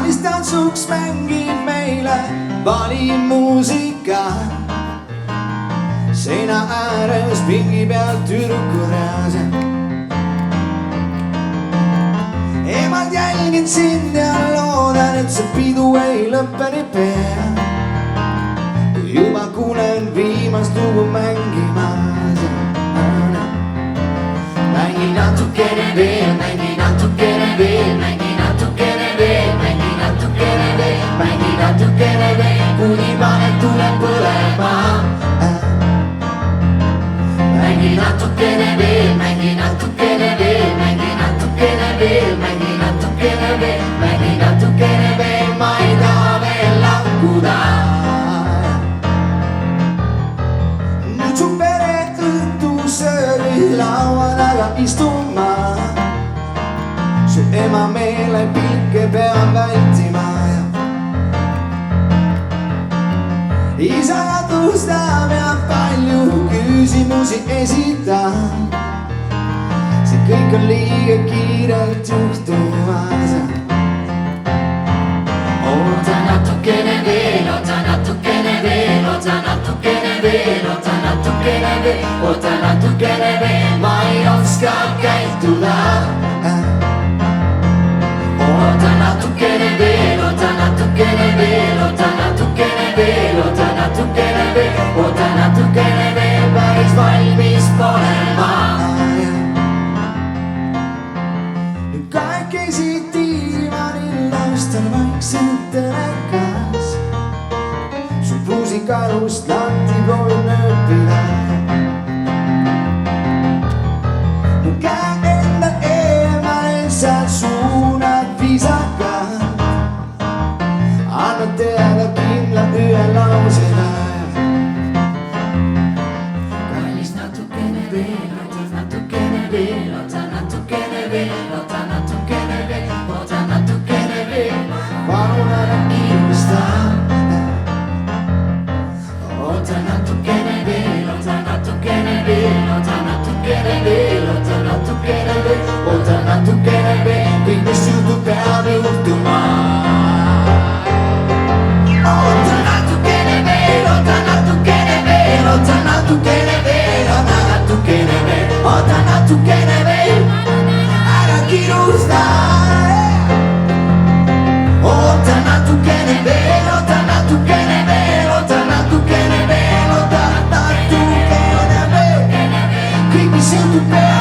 saalis tantsuks mängib meile valimuusika. Seina ääres pingi peal tüdruku reas. Emalt jälgin sind ja loodan, et see pidu ei lõppe nii pea. Juba kuulen viimast lugu mängimas. Mängi natukene veel, mängi natukene veel, mängi natukene veel, mängi natukene veel, mängi natukene veel, kuni paned tule põlema. Mängi natukene veel, mängi natukene veel, mängi natukene veel, mängi natukene veel, mängi natukene veel, ma ei taha veel lakkuda. Nüüd su pere õhtusöögi laua taga istuma. Su ema meelepilke peab vältima. Isa katustab ja palju küsimusi esitab. See kõik on liiga kiirelt juhtumas. Oota natukene veel, oota natukene veel, oota natukene veel, oota natukene veel, oota natukene veel, ma ei oska käituda. Oota natukene veel, oota natukene veel, oota natukene veel, oota natukene veel, oota natukene veel, päris valmis pole ma. Kõik käisid diivanil, laustan vaikselt telekas. Su pruusikaelust lahti proovin ööpida. Käe enda eemale, sa suunad viisakalt. Annad teada kindla ühe lausena. Kallis natukene veel, oota natukene veel, oota natukene veel, oota natukene veel, oota natukene veel, palun ära kiirusta. Oota natukene veel, oota natukene veel, oota natukene veel, oota natukene veel, oota natukene veel, kõik mis juhtub peab juhtuma. Oota natukene veel, oota natukene veel, oota natukene veel, oota natukene veel, oota natukene veel, ära kiirusta. Oota natukene veel, oota natukene veel, oota natukene veel, oota natukene veel, kõik mis juhtub peab